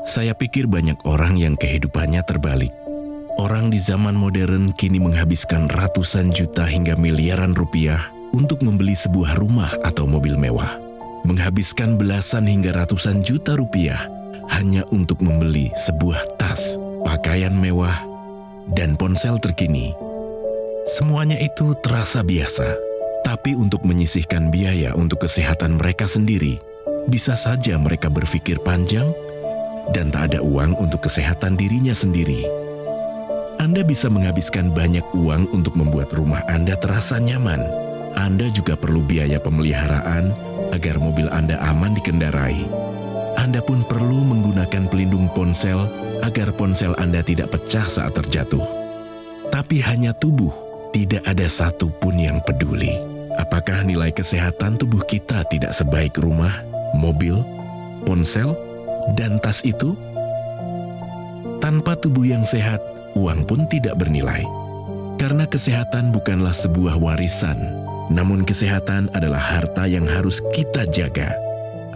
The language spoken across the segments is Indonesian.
Saya pikir banyak orang yang kehidupannya terbalik. Orang di zaman modern kini menghabiskan ratusan juta hingga miliaran rupiah untuk membeli sebuah rumah atau mobil mewah. Menghabiskan belasan hingga ratusan juta rupiah hanya untuk membeli sebuah tas, pakaian mewah, dan ponsel terkini. Semuanya itu terasa biasa, tapi untuk menyisihkan biaya untuk kesehatan mereka sendiri, bisa saja mereka berpikir panjang dan tak ada uang untuk kesehatan dirinya sendiri. Anda bisa menghabiskan banyak uang untuk membuat rumah Anda terasa nyaman. Anda juga perlu biaya pemeliharaan agar mobil Anda aman dikendarai. Anda pun perlu menggunakan pelindung ponsel agar ponsel Anda tidak pecah saat terjatuh. Tapi hanya tubuh, tidak ada satupun yang peduli. Apakah nilai kesehatan tubuh kita tidak sebaik rumah, mobil, ponsel, dan tas itu? Tanpa tubuh yang sehat, uang pun tidak bernilai. Karena kesehatan bukanlah sebuah warisan, namun kesehatan adalah harta yang harus kita jaga.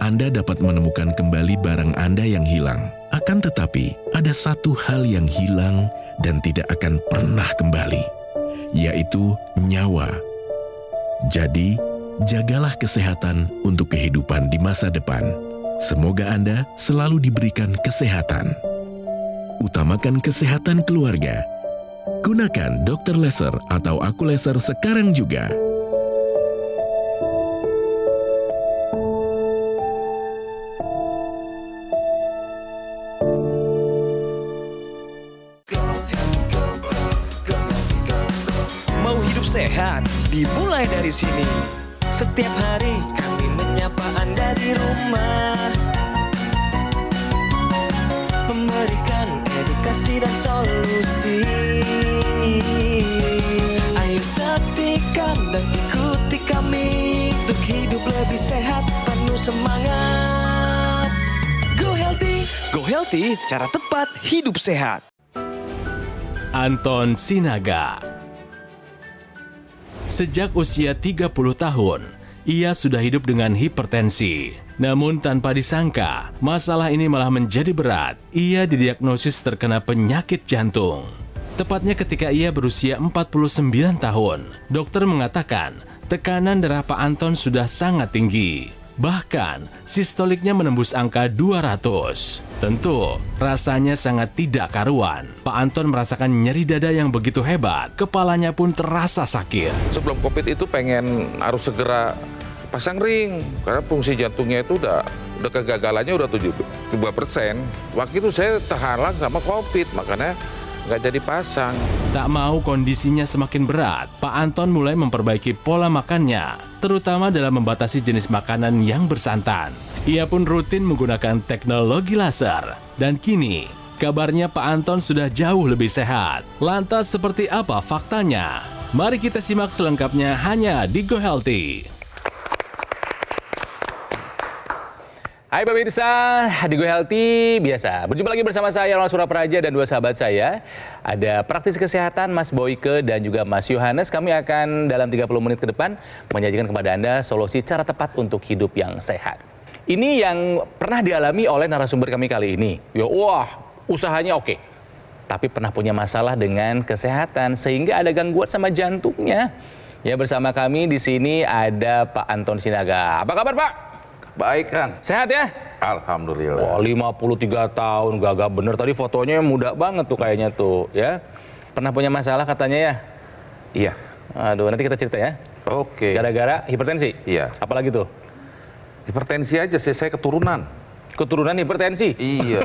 Anda dapat menemukan kembali barang Anda yang hilang. Akan tetapi, ada satu hal yang hilang dan tidak akan pernah kembali, yaitu nyawa. Jadi, jagalah kesehatan untuk kehidupan di masa depan. Semoga Anda selalu diberikan kesehatan. Utamakan kesehatan keluarga. Gunakan Dr. Laser atau Aku Laser sekarang juga. Mau hidup sehat, dimulai dari sini. Setiap hari kami menyapa Anda di rumah, memberikan edukasi dan solusi. Ayo saksikan dan ikuti kami untuk hidup lebih sehat, penuh semangat. Go Healthy, Go Healthy, cara tepat hidup sehat. Anton Sinaga. Sejak usia 30 tahun, ia sudah hidup dengan hipertensi. Namun tanpa disangka, masalah ini malah menjadi berat. Ia didiagnosis terkena penyakit jantung. Tepatnya ketika ia berusia 49 tahun, dokter mengatakan tekanan darah Pak Anton sudah sangat tinggi. Bahkan, sistoliknya menembus angka 200. Tentu, rasanya sangat tidak karuan. Pak Anton merasakan nyeri dada yang begitu hebat, kepalanya pun terasa sakit. Sebelum COVID itu pengen harus segera pasang ring, karena fungsi jantungnya itu udah kegagalannya udah 72%. Waktu itu saya terhalang sama COVID, makanya nggak jadi pasang. Tak mau kondisinya semakin berat, Pak Anton mulai memperbaiki pola makannya, terutama dalam membatasi jenis makanan yang bersantan. Ia pun rutin menggunakan teknologi laser. Dan kini, kabarnya Pak Anton sudah jauh lebih sehat. Lantas seperti apa faktanya? Mari kita simak selengkapnya hanya di Go Healthy. Hai pemirsa, di Go Healthy biasa. Berjumpa lagi bersama saya, Ronald Surapraja, dan dua sahabat saya. Ada praktisi kesehatan, Mas Boyke dan juga Mas Yohanes. Kami akan dalam 30 menit ke depan menyajikan kepada Anda solusi cara tepat untuk hidup yang sehat. Ini yang pernah dialami oleh narasumber kami kali ini. Ya, wah, usahanya oke. Tapi pernah punya masalah dengan kesehatan sehingga ada gangguan sama jantungnya. Ya, bersama kami di sini ada Pak Anton Sinaga. Apa kabar, Pak? Baik, Kang. Sehat ya? Alhamdulillah. Wah, 53 tahun, gagah bener. Tadi fotonya muda banget tuh kayaknya tuh, ya. Pernah punya masalah katanya ya? Iya. Aduh, nanti kita cerita ya. Oke. Gara-gara hipertensi? Iya. Apalagi tuh? Hipertensi aja sih, saya keturunan. Keturunan hipertensi? Iya.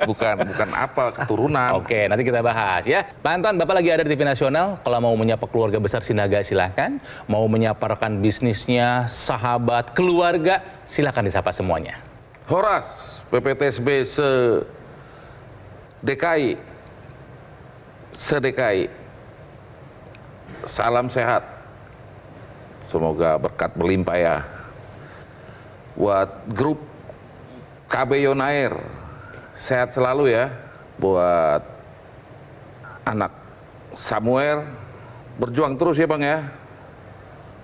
bukan apa keturunan. Oke, nanti kita bahas ya. Pak Anton, Bapak lagi ada di TV Nasional. Kalau mau menyapa keluarga besar Sinaga, silahkan. Mau menyapa rekan bisnisnya, sahabat, keluarga, silahkan disapa semuanya. Horas, PPTSB se-DKI. Se-DKI. Salam sehat. Semoga berkat berlimpah ya. Buat grup KB Yonair, sehat selalu ya. Buat anak Samuel, berjuang terus ya Bang ya.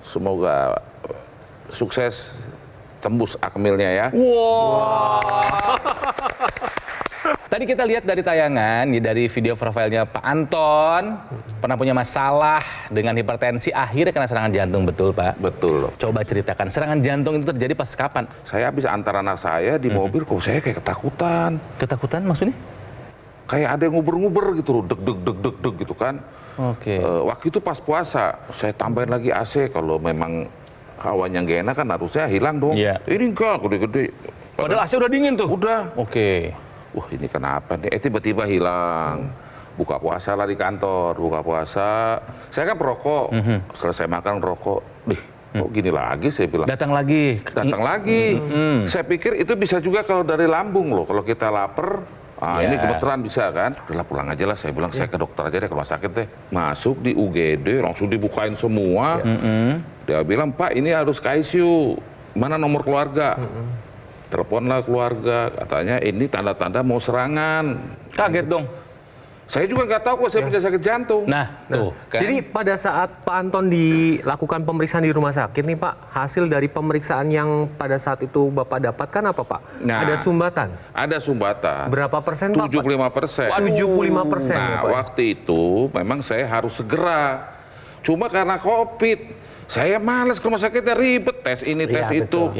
Semoga sukses tembus akmilnya ya. Wow. Tadi kita lihat dari tayangan, dari video profilnya Pak Anton, pernah punya masalah dengan hipertensi, akhirnya kena serangan jantung, betul Pak? Betul. Coba ceritakan, serangan jantung itu terjadi pas kapan? Saya habis antar anak saya di mobil, kok saya kayak ketakutan. Ketakutan maksudnya? Kayak ada yang nguber-nguber gitu loh, deg gitu kan. Oke. Waktu itu pas puasa, saya tambahin lagi AC. Kalau memang hawanya nggak enak kan harusnya hilang dong. Iya. Ini enggak, gede-gede. Padahal AC udah dingin tuh? Udah. Oke. Wah ini kenapa nih? Tiba-tiba hilang. Buka puasa lah di kantor, buka puasa. Saya kan perokok, selesai makan rokok. Kok gini lagi saya bilang. Datang lagi. Saya pikir itu bisa juga kalau dari lambung loh. Kalau kita lapar, ini kebetulan bisa kan. Udah pulang aja lah, saya bilang saya ke dokter aja deh, ke rumah sakit deh. Masuk di UGD, langsung dibukain semua. Dia bilang, Pak ini harus ke ICU. Mana nomor keluarga? Teleponlah keluarga, katanya ini tanda-tanda mau serangan. Kaget dong. Saya juga nggak tahu kok saya punya sakit jantung. Nah, tuh kan. Jadi pada saat Pak Anton dilakukan pemeriksaan di rumah sakit nih Pak, hasil dari pemeriksaan yang pada saat itu Bapak dapatkan apa Pak? Nah, ada sumbatan? Ada sumbatan. Berapa persen Pak? 75%. 75%. Nah, waktu itu memang saya harus segera. Cuma karena COVID, saya malas ke rumah sakitnya, ribet, tes ini, tes itu.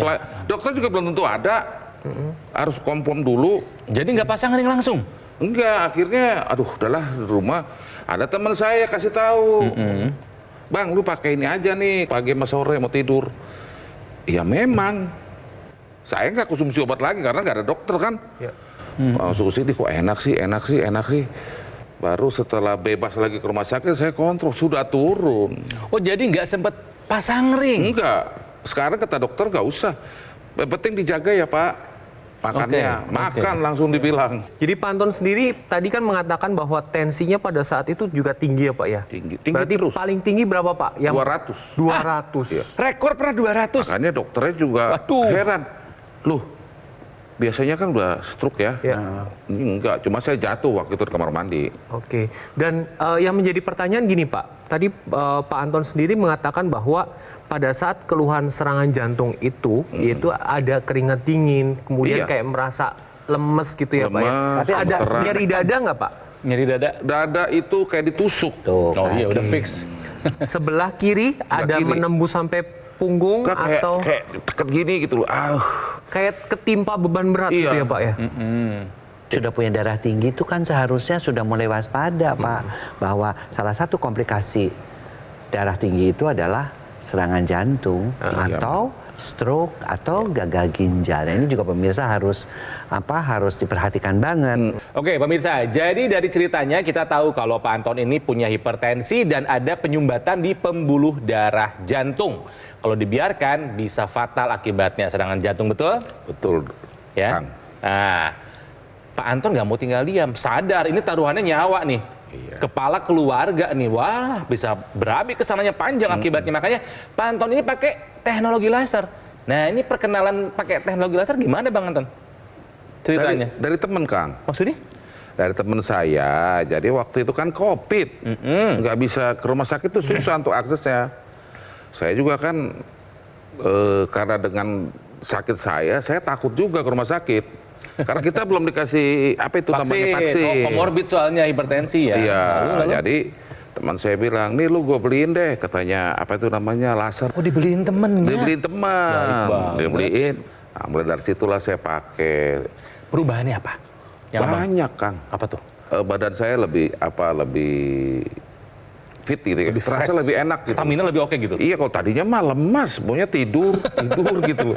Dokter juga belum tentu ada. Harus konfirm dulu. Jadi nggak pasang ring langsung? Enggak, akhirnya aduh udahlah di rumah. Ada teman saya kasih tahu. Bang, lu pakai ini aja nih, pagi sama sore mau tidur. Ya memang. Saya nggak konsumsi obat lagi karena nggak ada dokter kan. Masuk ke sini kok enak sih. Baru setelah bebas lagi ke rumah sakit saya kontrol, sudah turun. Oh jadi nggak sempet pasang ring? Enggak, sekarang kata dokter nggak usah. Yang penting dijaga ya Pak, makannya. Makan langsung dibilang. Jadi Pak Anton sendiri tadi kan mengatakan bahwa tensinya pada saat itu juga tinggi ya Pak ya? Tinggi Berarti terus. paling tinggi berapa Pak? 200. 200. Rekor pernah 200? Makanya dokternya juga heran. Loh, biasanya kan udah stroke ya? Ini enggak, cuma saya jatuh waktu itu di kamar mandi. Oke, dan yang menjadi pertanyaan gini Pak, tadi Pak Anton sendiri mengatakan bahwa pada saat keluhan serangan jantung itu, yaitu ada keringat dingin, kemudian kayak merasa lemes gitu ya Pak ya. Tapi ada gemeteran. nyeri dada nggak Pak? Nyeri dada? Dada itu kayak ditusuk. Oh iya udah fix. Sebelah kiri ada kiri. menembus sampai punggung Kayak atau deket gini gitu loh. kayak ketimpa beban berat gitu ya Pak ya? Sudah punya darah tinggi itu kan seharusnya sudah mulai waspada Pak, bahwa salah satu komplikasi darah tinggi itu adalah serangan jantung atau stroke atau gagal ginjal. Nah, ini juga pemirsa harus diperhatikan banget. Oke pemirsa, jadi dari ceritanya kita tahu kalau Pak Anton ini punya hipertensi dan ada penyumbatan di pembuluh darah jantung. Kalau dibiarkan bisa fatal akibatnya serangan jantung, betul? Betul. Ya. Kang. Nah, Pak Anton nggak mau tinggal diam, sadar ini taruhannya nyawa nih. Kepala keluarga nih, wah bisa berapi kesananya panjang akibatnya. Makanya Pak Anton ini pakai teknologi laser. Nah ini perkenalan pakai teknologi laser gimana Bang Anton? Ceritanya. Dari temen Kang. Maksudnya? Dari temen saya, jadi waktu itu kan COVID. Nggak bisa ke rumah sakit itu susah untuk aksesnya. Saya juga kan, karena dengan sakit saya takut juga ke rumah sakit. Karena kita belum dikasih apa itu namanya vaksin. Oh, komorbid soalnya hipertensi ya. Iya, Lalu? jadi teman saya bilang, nih lu gue beliin deh, katanya apa itu namanya laser. Oh dibeliin temennya. Dibeliin teman, Baik banget. dibeliin. Nah, mulai dari situlah saya pakai. Perubahannya apa? Yang Abang- Banyak Kang. Apa tuh? Badan saya lebih fit gitu ya. Terasa fresh. lebih enak gitu. Stamina lebih oke gitu? Iya, kalau tadinya mah lemas, maunya tidur gitu loh.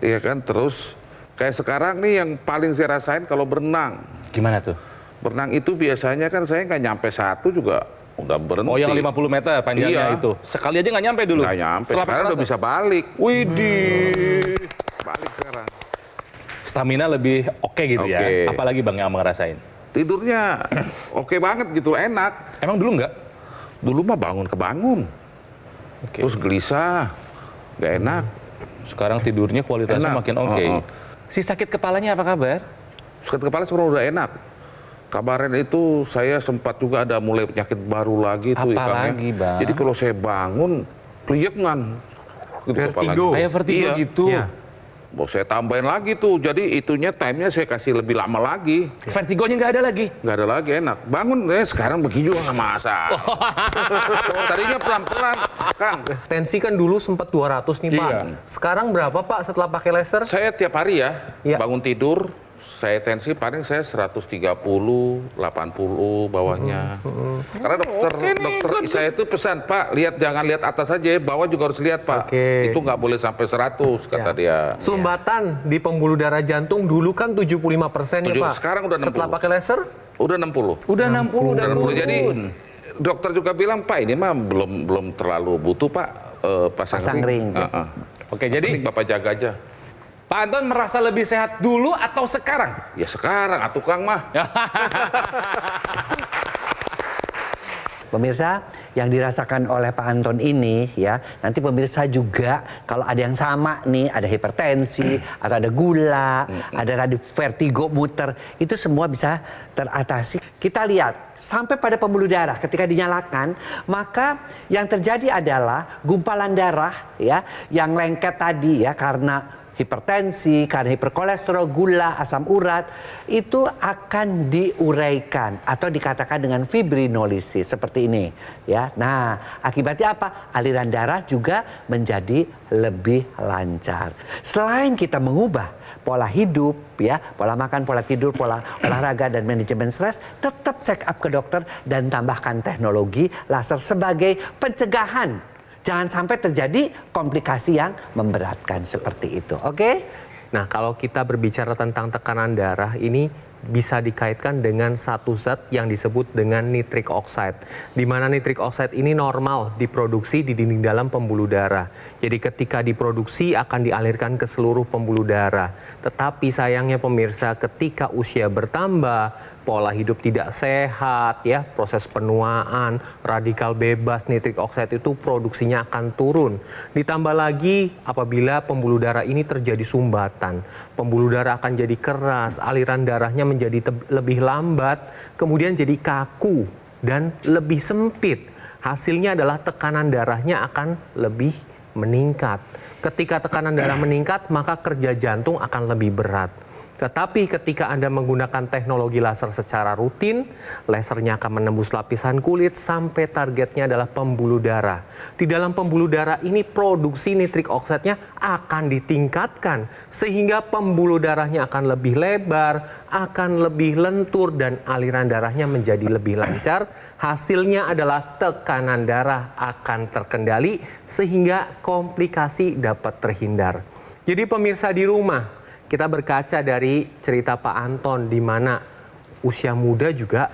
Iya kan, terus kayak sekarang nih yang paling saya rasain kalau berenang. Gimana tuh? Berenang itu biasanya kan saya nggak nyampe 1 juga udah berhenti. Oh yang 50 meter panjangnya Iya. itu. Sekali aja nggak nyampe dulu? Nggak nyampe, Setelah sekarang udah pakai bisa balik. Widih. Balik sekarang. Stamina lebih oke gitu ya? Oke. Apalagi Bang yang Abang ngerasain? Tidurnya oke banget gitu, enak. Emang dulu nggak? Dulu mah bangun-kebangun. Oke. Terus gelisah, nggak enak. Sekarang tidurnya kualitasnya Enak. makin oke. Oh. Si sakit kepalanya apa kabar? Sakit kepala sekarang udah enak. Kemarin itu saya sempat juga ada mulai penyakit baru lagi tuh. Apa Kang, ya. lagi, Bang? Jadi kalau saya bangun, kliyekan. Gitu Vertigo. kepalanya. Kayak vertigo Iya. gitu? Iya. Mau saya tambahin lagi tuh, jadi itunya time-nya saya kasih lebih lama lagi. Vertigonya nggak ada lagi. Nggak ada lagi, enak. Bangun, sekarang begini juga nggak masak. Tadinya pelan-pelan, Kang. Tensi kan dulu sempat 200 nih Pak. Iya. Sekarang berapa Pak setelah pakai laser? Saya tiap hari ya, Iya. bangun tidur, saya tensi paling saya 130, 80 bawahnya. Karena dokter saya itu pesan, Pak, jangan lihat atas saja, bawah juga harus lihat, Pak. Oke. Itu nggak boleh sampai 100 kata Ya. dia. Sumbatan di pembuluh darah jantung dulu kan 75% ya Pak. Sekarang udah 60. Setelah pakai laser? Udah 60. Udah 60 Udah dan 60. turun. Jadi dokter juga bilang, Pak, ini mah belum terlalu butuh, Pak, pasang ring. Oke, jadi Ini Bapak jaga aja. Pak Anton merasa lebih sehat dulu atau sekarang? Ya sekarang, Kang mah. Pemirsa, yang dirasakan oleh Pak Anton ini ya, nanti pemirsa juga kalau ada yang sama nih, ada hipertensi, atau ada gula, ada vertigo muter, itu semua bisa teratasi. Kita lihat sampai pada pembuluh darah ketika dinyalakan, maka yang terjadi adalah gumpalan darah ya yang lengket tadi ya karena hipertensi, karena hiperkolesterol, gula, asam urat, itu akan diuraikan atau dikatakan dengan fibrinolisis seperti ini, ya. Nah, akibatnya apa? Aliran darah juga menjadi lebih lancar. Selain kita mengubah pola hidup, ya, pola makan, pola tidur, pola olahraga dan manajemen stres, tetap check up ke dokter dan tambahkan teknologi laser sebagai pencegahan. Jangan sampai terjadi komplikasi yang memberatkan seperti itu. Oke? Nah, kalau kita berbicara tentang tekanan darah ini bisa dikaitkan dengan satu zat yang disebut dengan nitric oxide. Di mana nitric oxide ini normal diproduksi di dinding dalam pembuluh darah. Jadi ketika diproduksi akan dialirkan ke seluruh pembuluh darah. Tetapi sayangnya pemirsa, ketika usia bertambah, pola hidup tidak sehat, ya, proses penuaan, radikal bebas, nitric oxide itu produksinya akan turun. Ditambah lagi apabila pembuluh darah ini terjadi sumbatan, pembuluh darah akan jadi keras, aliran darahnya menjadi lebih lambat, kemudian jadi kaku dan lebih sempit. Hasilnya adalah tekanan darahnya akan lebih meningkat. Ketika tekanan darah meningkat, maka kerja jantung akan lebih berat. Tetapi ketika Anda menggunakan teknologi laser secara rutin, lasernya akan menembus lapisan kulit sampai targetnya adalah pembuluh darah. Di dalam pembuluh darah ini produksi nitric oxide-nya akan ditingkatkan sehingga pembuluh darahnya akan lebih lebar, akan lebih lentur dan aliran darahnya menjadi lebih lancar. Hasilnya adalah tekanan darah akan terkendali sehingga komplikasi dapat terhindar. Jadi pemirsa di rumah, kita berkaca dari cerita Pak Anton di mana usia muda juga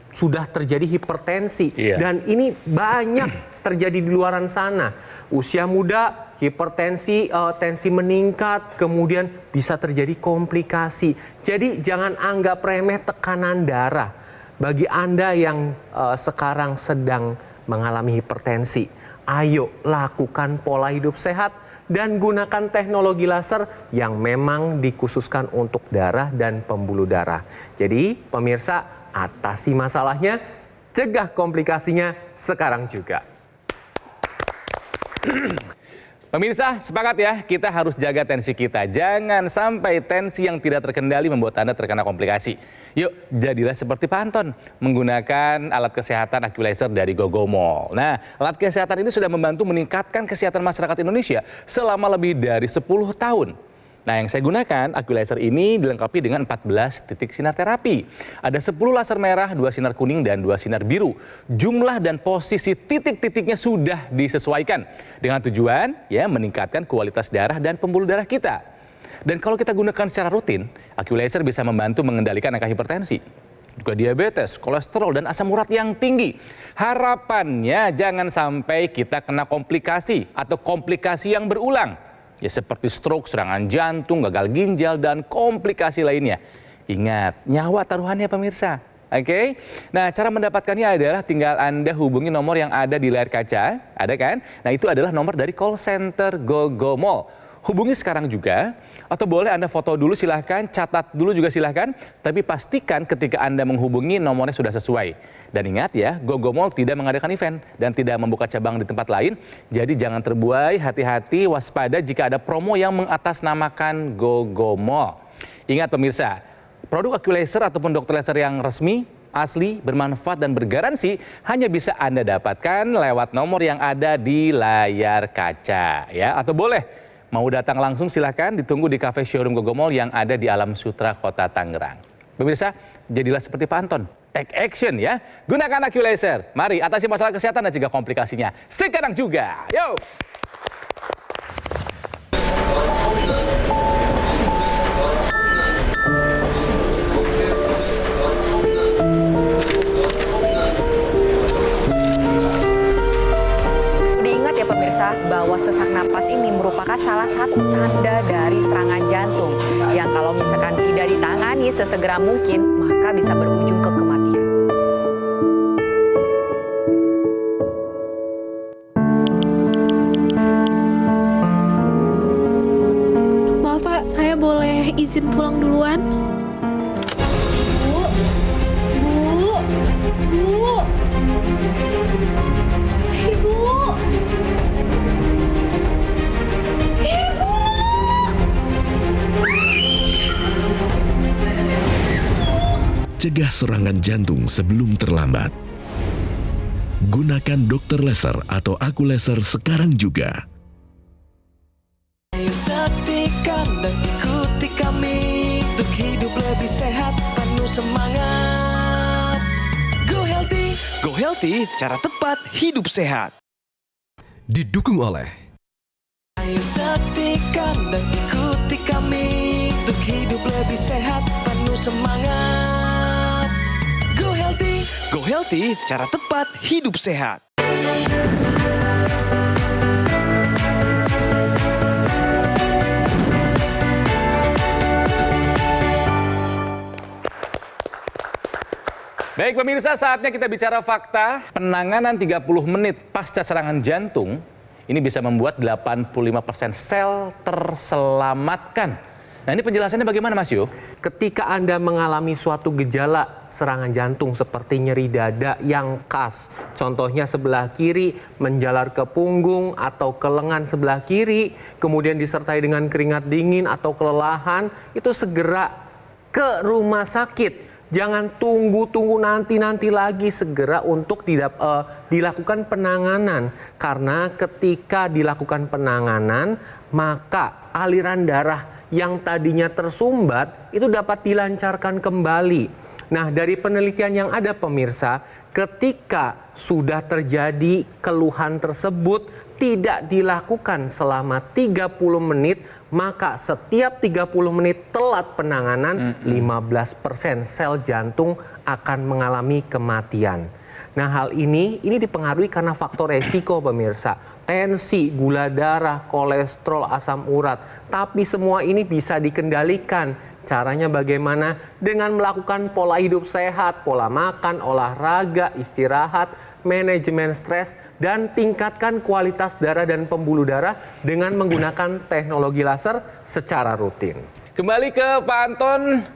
sudah terjadi hipertensi. Iya. Dan ini banyak terjadi di luaran sana. Usia muda, hipertensi, tensi meningkat, kemudian bisa terjadi komplikasi. Jadi jangan anggap remeh tekanan darah. Bagi Anda yang sekarang sedang mengalami hipertensi, ayo lakukan pola hidup sehat dan gunakan teknologi laser yang memang dikhususkan untuk darah dan pembuluh darah. Jadi pemirsa, atasi masalahnya, cegah komplikasinya sekarang juga. Pemirsa, sepakat ya, kita harus jaga tensi kita. Jangan sampai tensi yang tidak terkendali membuat Anda terkena komplikasi. Yuk, jadilah seperti Pak Anton, menggunakan alat kesehatan Aqualaser dari Gogomol. Nah, alat kesehatan ini sudah membantu meningkatkan kesehatan masyarakat Indonesia selama lebih dari 10 tahun. Nah, yang saya gunakan, Aqualaser ini dilengkapi dengan 14 titik sinar terapi. Ada 10 laser merah, 2 sinar kuning, dan 2 sinar biru. Jumlah dan posisi titik-titiknya sudah disesuaikan dengan tujuan ya meningkatkan kualitas darah dan pembuluh darah kita. Dan kalau kita gunakan secara rutin, Aqualaser bisa membantu mengendalikan angka hipertensi, juga diabetes, kolesterol, dan asam urat yang tinggi. Harapannya jangan sampai kita kena komplikasi atau komplikasi yang berulang. Ya seperti stroke, serangan jantung, gagal ginjal, dan komplikasi lainnya. Ingat, nyawa taruhannya pemirsa. Oke? Nah, cara mendapatkannya adalah tinggal Anda hubungi nomor yang ada di layar kaca. Ada kan? Nah, itu adalah nomor dari call center Gogomol. hubungi sekarang juga, atau boleh Anda foto dulu silahkan, catat dulu juga silahkan, tapi pastikan ketika Anda menghubungi nomornya sudah sesuai. Dan ingat ya, GoGo Mall tidak mengadakan event dan tidak membuka cabang di tempat lain, jadi jangan terbuai, hati-hati, waspada jika ada promo yang mengatasnamakan GoGo Mall. Ingat pemirsa, produk Aculaser ataupun dokter laser yang resmi, asli, bermanfaat dan bergaransi hanya bisa Anda dapatkan lewat nomor yang ada di layar kaca ya. Atau boleh mau datang langsung silahkan ditunggu di cafe showroom GoGo Mall yang ada di Alam Sutra Kota Tangerang. Pemirsa, jadilah seperti Pak Anton. Take action ya. Gunakan Aculaser. Mari atasi masalah kesehatan dan juga komplikasinya. Sekarang juga. Yo! Diingat ya pemirsa bahwa sesak napas ini merupakan salah satu tanda dari serangan jantung yang kalau misalkan tidak ditangani sesegera mungkin maka bisa berujung ke kematian. Maaf Pak, saya boleh izin pulang duluan? Bu, Bu, Bu, Ibu, Ibu. Cegah serangan jantung sebelum terlambat. Gunakan dokter laser atau Aculaser sekarang juga. Ayo saksikan dan ikuti kami untuk hidup lebih sehat, penuh semangat. Go Healthy, cara tepat hidup sehat. Didukung oleh Ayo saksikan dan ikuti kami untuk hidup lebih sehat, penuh semangat. Go Healthy, cara tepat hidup sehat. Baik pemirsa, saatnya kita bicara fakta. Penanganan 30 menit pasca serangan jantung ini bisa membuat 85% sel terselamatkan. Nah ini penjelasannya bagaimana Mas Yo? Ketika Anda mengalami suatu gejala serangan jantung seperti nyeri dada yang khas, contohnya sebelah kiri menjalar ke punggung atau ke lengan sebelah kiri, kemudian disertai dengan keringat dingin atau kelelahan, itu segera ke rumah sakit. Jangan tunggu nanti lagi, segera untuk dilakukan penanganan. Karena ketika dilakukan penanganan, maka aliran darah yang tadinya tersumbat itu dapat dilancarkan kembali. Nah, dari penelitian yang ada pemirsa, ketika sudah terjadi keluhan tersebut tidak dilakukan selama 30 menit, maka setiap 30 menit telat penanganan 15% sel jantung akan mengalami kematian. Nah, hal ini dipengaruhi karena faktor resiko pemirsa. Tensi, gula darah, kolesterol, asam urat. Tapi semua ini bisa dikendalikan. Caranya bagaimana? Dengan melakukan pola hidup sehat, pola makan, olahraga, istirahat, manajemen stres, dan tingkatkan kualitas darah dan pembuluh darah dengan menggunakan teknologi laser secara rutin. Kembali ke Pak Anton,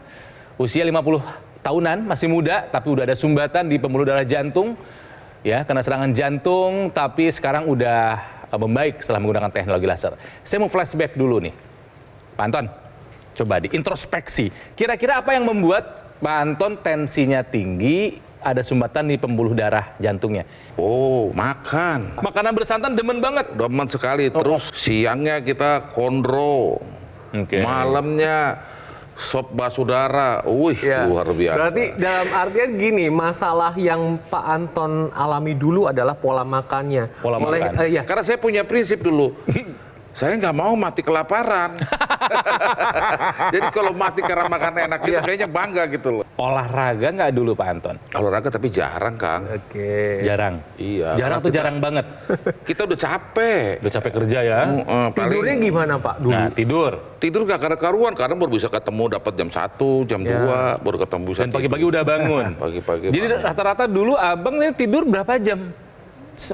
usia 50 tahunan, masih muda, tapi udah ada sumbatan di pembuluh darah jantung, ya, karena serangan jantung, tapi sekarang udah membaik setelah menggunakan teknologi laser. Saya mau flashback dulu nih, Pak Anton, coba diintrospeksi. Kira-kira apa yang membuat Pak Anton tensinya tinggi, ada sumbatan di pembuluh darah jantungnya? Oh, makan. Makanan bersantan demen banget. Demen sekali. Terus siangnya kita kondro. Malamnya sop basudara. Wih, luar biasa. Berarti dalam artian gini, masalah yang Pak Anton alami dulu adalah pola makannya. Pola makan. Karena saya punya prinsip dulu. Saya nggak mau mati kelaparan. Jadi kalau mati karena makan enak itu kayaknya bangga gitu loh. Olahraga nggak dulu Pak Anton? Olahraga tapi jarang, Kang. Oke. Jarang? Iya. Jarang tuh jarang banget? Kita udah capek. Udah capek kerja ya? Tidurnya gimana Pak dulu? Nah, Tidur gak kada karuan, kadang baru bisa ketemu dapat jam 1, jam 2, baru ketemu bisa. Dan pagi-pagi udah bangun. Pagi-pagi. Jadi rata-rata dulu abang ini tidur berapa jam?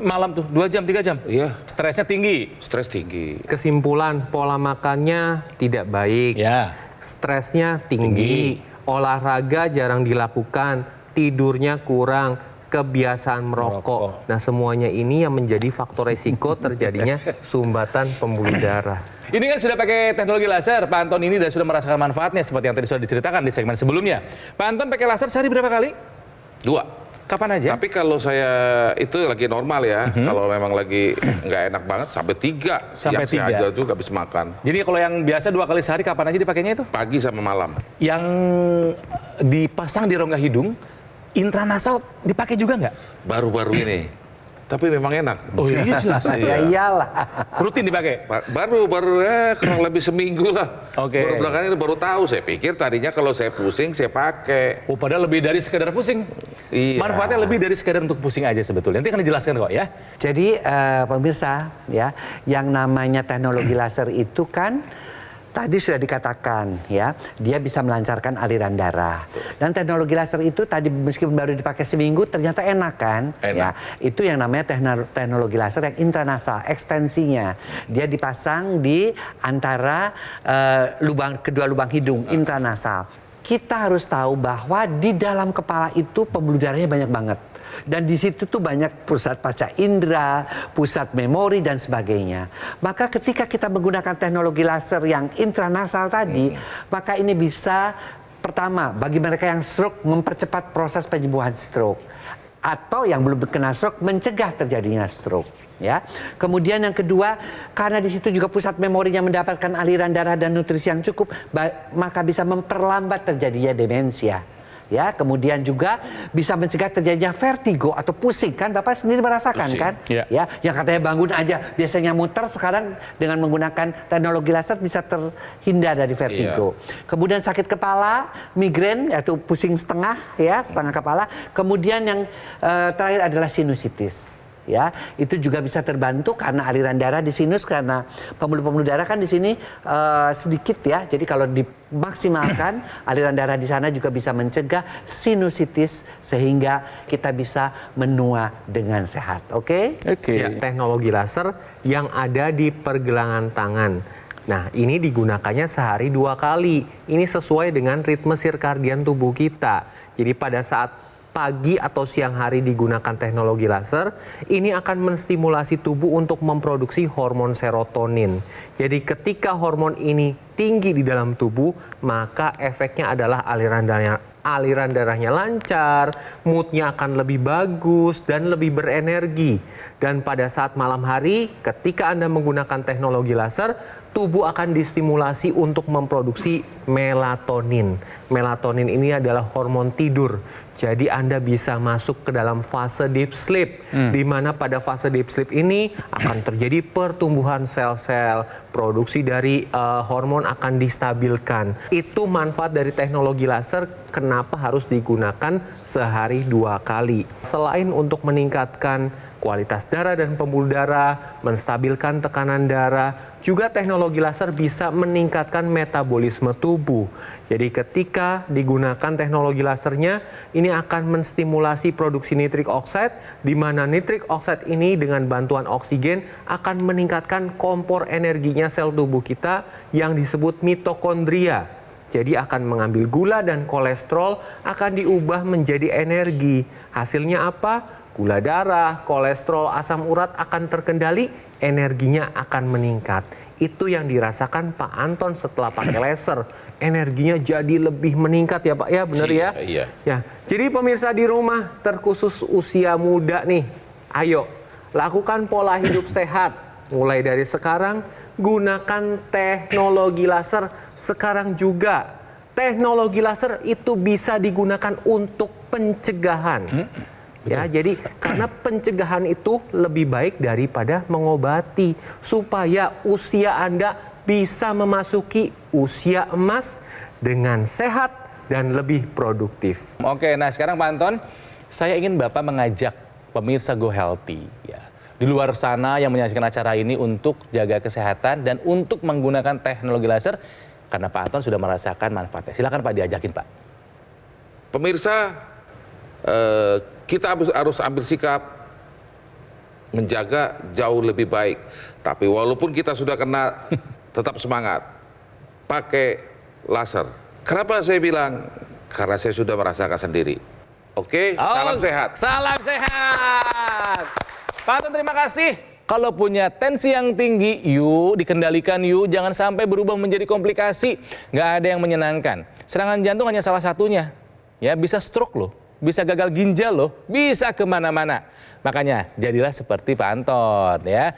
Malam tuh 2 jam 3 jam. Iya. Stresnya tinggi. Stres tinggi. Kesimpulan, pola makannya tidak baik. Ya. Stresnya tinggi. Olahraga jarang dilakukan, tidurnya kurang, kebiasaan merokok. Nah, semuanya ini yang menjadi faktor resiko terjadinya sumbatan pembuluh darah. Ini kan sudah pakai teknologi laser. Pak Anton ini sudah merasakan manfaatnya seperti yang tadi sudah diceritakan di segmen sebelumnya. Pak Anton pakai laser sehari berapa kali? 2. Kapan aja? Tapi kalau saya itu lagi normal ya, kalau memang lagi nggak enak banget sampai 3. Sampai yang 3. Saya aja tuh nggak bisa makan. Jadi kalau yang biasa 2 kali sehari kapan aja dipakainya itu? Pagi sama malam. Yang dipasang di rongga hidung, intranasal dipakai juga nggak? Baru-baru ini. Tapi memang enak. Oh iya jelas. Ya iyalah. Rutin dipakai? Baru kurang lebih seminggu lah. Oke. Baru belakangan ini baru tahu. Saya pikir tadinya kalau saya pusing saya pakai. Oh padahal lebih dari sekedar pusing. Iya. Manfaatnya lebih dari sekedar untuk pusing aja sebetulnya. Nanti akan dijelaskan kok ya. Jadi pemirsa ya, yang namanya teknologi laser itu kan tadi sudah dikatakan ya, dia bisa melancarkan aliran darah. Dan teknologi laser itu tadi meskipun baru dipakai seminggu ternyata enak kan? Enak. Ya, itu yang namanya teknologi laser yang intranasal, ekstensinya. Dia dipasang di antara kedua lubang hidung, intranasal. Kita harus tahu bahwa di dalam kepala itu pembuluh darahnya banyak banget. Dan di situ tuh banyak pusat panca indera, pusat memori dan sebagainya. Maka ketika kita menggunakan teknologi laser yang intranasal tadi, maka ini bisa pertama bagi mereka yang stroke mempercepat proses penyembuhan stroke. Atau yang belum kena stroke mencegah terjadinya stroke, ya. Kemudian yang kedua, karena di situ juga pusat memorinya mendapatkan aliran darah dan nutrisi yang cukup, maka bisa memperlambat terjadinya demensia. Ya, kemudian juga bisa mencegah terjadinya vertigo atau pusing, kan Bapak sendiri merasakan pusing, kan? ya. Yang katanya bangun aja biasanya muter, sekarang dengan menggunakan teknologi laser bisa terhindar dari vertigo. Kemudian sakit kepala, migrain yaitu pusing setengah ya, setengah kepala. Kemudian yang terakhir adalah sinusitis. Ya, itu juga bisa terbantu karena aliran darah di sinus, karena pembuluh-pembuluh darah kan di sini sedikit ya. Jadi kalau dimaksimalkan aliran darah di sana juga bisa mencegah sinusitis sehingga kita bisa menua dengan sehat. Oke? Ya, teknologi laser yang ada di pergelangan tangan. Nah, ini digunakannya sehari 2 kali. Ini sesuai dengan ritme sirkadian tubuh kita. Jadi pada saat pagi atau siang hari digunakan teknologi laser, ini akan menstimulasi tubuh untuk memproduksi hormon serotonin. Jadi ketika hormon ini tinggi di dalam tubuh, maka efeknya adalah aliran darahnya lancar, moodnya akan lebih bagus dan lebih berenergi. Dan pada saat malam hari, ketika Anda menggunakan teknologi laser, tubuh akan distimulasi untuk memproduksi melatonin. Melatonin ini adalah hormon tidur. Jadi Anda bisa masuk ke dalam fase deep sleep, di mana pada fase deep sleep ini akan terjadi pertumbuhan sel-sel, produksi dari hormon akan distabilkan. Itu manfaat dari teknologi laser, kenapa harus digunakan sehari 2 kali. Selain untuk meningkatkan kualitas darah dan pembuluh darah, menstabilkan tekanan darah, juga teknologi laser bisa meningkatkan metabolisme tubuh. Jadi ketika digunakan teknologi lasernya, ini akan menstimulasi produksi nitrik oxide, di mana nitrik oxide ini dengan bantuan oksigen akan meningkatkan kompor energinya sel tubuh kita yang disebut mitokondria. Jadi akan mengambil gula dan kolesterol, akan diubah menjadi energi. Hasilnya apa? Gula darah, kolesterol, asam urat akan terkendali, energinya akan meningkat. Itu yang dirasakan Pak Anton setelah pakai laser. Energinya jadi lebih meningkat ya Pak ya, benar ya? Iya. Ya. Jadi pemirsa di rumah, terkhusus usia muda nih, ayo lakukan pola hidup sehat. Mulai dari sekarang, gunakan teknologi laser sekarang juga. Teknologi laser itu bisa digunakan untuk pencegahan. Ya, jadi karena pencegahan itu lebih baik daripada mengobati, supaya usia Anda bisa memasuki usia emas dengan sehat dan lebih produktif. Oke, nah sekarang Pak Anton, saya ingin Bapak mengajak pemirsa Go Healthy ya, di luar sana yang menyaksikan acara ini untuk jaga kesehatan dan untuk menggunakan teknologi laser, karena Pak Anton sudah merasakan manfaatnya. Silakan Pak, diajakin Pak. Pemirsa, kita harus ambil sikap menjaga jauh lebih baik. Tapi walaupun kita sudah kena, tetap semangat. Pakai laser. Kenapa saya bilang? Karena saya sudah merasakan sendiri. Oke, salam sehat. Salam sehat. Pak Anton, terima kasih. Kalau punya tensi yang tinggi, yuk dikendalikan yuk. Jangan sampai berubah menjadi komplikasi. Nggak ada yang menyenangkan. Serangan jantung hanya salah satunya. Ya, bisa stroke loh. Bisa gagal ginjal loh. Bisa kemana-mana. Makanya jadilah seperti Pak Anton ya.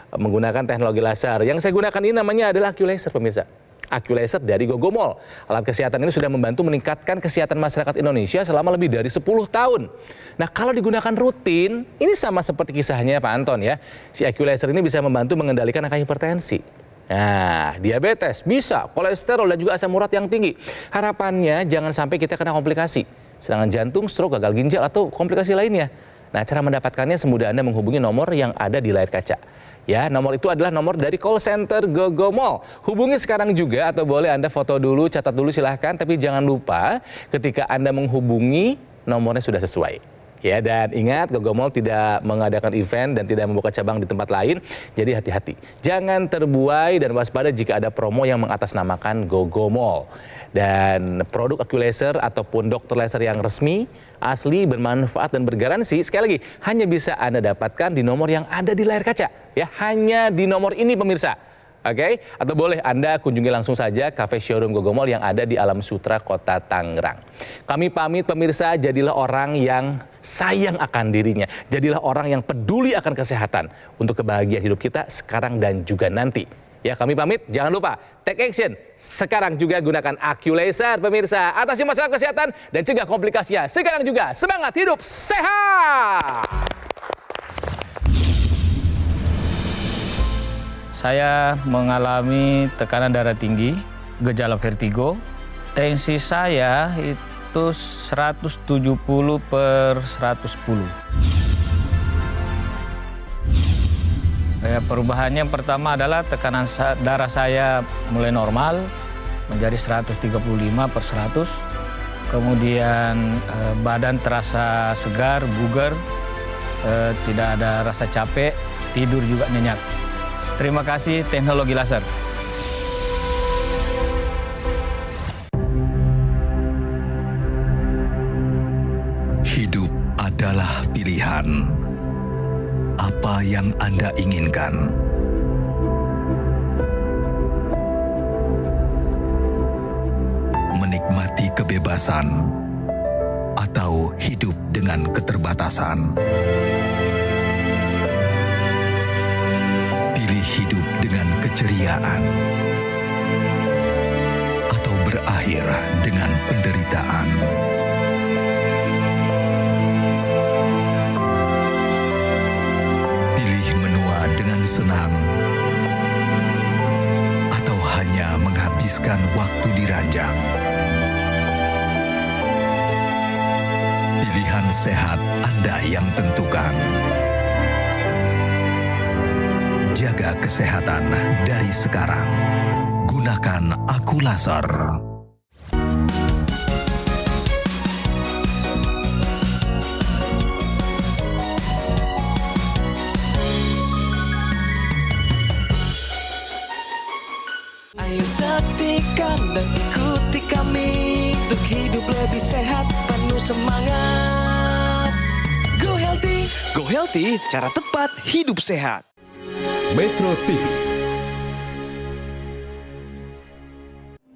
Menggunakan teknologi laser. Yang saya gunakan ini namanya adalah AccuLaser, pemirsa. AccuLaser dari Gogomol. Alat kesehatan ini sudah membantu meningkatkan kesehatan masyarakat Indonesia selama lebih dari 10 tahun. Nah, kalau digunakan rutin, ini sama seperti kisahnya Pak Anton ya. Si AccuLaser ini bisa membantu mengendalikan angka hipertensi. Nah, diabetes, bisa, kolesterol dan juga asam urat yang tinggi. Harapannya jangan sampai kita kena komplikasi. Serangan jantung, stroke, gagal ginjal, atau komplikasi lainnya. Nah, cara mendapatkannya semudah Anda menghubungi nomor yang ada di layar kaca. Ya, nomor itu adalah nomor dari call center Gogomol. Hubungi sekarang juga atau boleh Anda foto dulu, catat dulu silahkan. Tapi jangan lupa ketika Anda menghubungi nomornya sudah sesuai. Ya, dan ingat Gogomol tidak mengadakan event dan tidak membuka cabang di tempat lain. Jadi hati-hati. Jangan terbuai dan waspada jika ada promo yang mengatasnamakan Gogomol. Dan produk AccuLaser ataupun dokter laser yang resmi, asli, bermanfaat dan bergaransi, sekali lagi hanya bisa Anda dapatkan di nomor yang ada di layar kaca. Ya, hanya di nomor ini pemirsa. Oke, atau boleh Anda kunjungi langsung saja kafe showroom Gogomol yang ada di Alam Sutra, Kota Tangerang. Kami pamit pemirsa, jadilah orang yang sayang akan dirinya. Jadilah orang yang peduli akan kesehatan untuk kebahagiaan hidup kita sekarang dan juga nanti. Ya, kami pamit, jangan lupa take action. Sekarang juga gunakan AccuLaser pemirsa. Atasi masalah kesehatan dan cegah komplikasinya. Sekarang juga semangat hidup sehat. Saya mengalami tekanan darah tinggi, gejala vertigo. Tensi saya itu 170/110. Perubahannya pertama adalah tekanan darah saya mulai normal menjadi 135/100. Kemudian badan terasa segar, bugar, tidak ada rasa capek, tidur juga nyenyak. Terima kasih teknologi laser. Hidup adalah pilihan. Apa yang Anda inginkan? Menikmati kebebasan atau hidup dengan keterbatasan? Pilih hidup dengan keceriaan atau berakhir dengan penderitaan? Pilih menua dengan senang atau hanya menghabiskan waktu di ranjang? Pilihan sehat Anda yang tentukan. Jaga kesehatan dari sekarang. Gunakan AccuLaser. Ayo saksikan dan ikuti kami untuk hidup lebih sehat, penuh semangat. Go Healthy, cara tepat hidup sehat. Metro TV.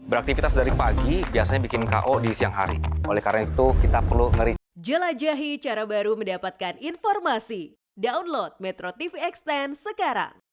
Beraktivitas dari pagi biasanya bikin KO di siang hari. Oleh karena itu kita perlu Jelajahi cara baru mendapatkan informasi. Download Metro TV Extend sekarang.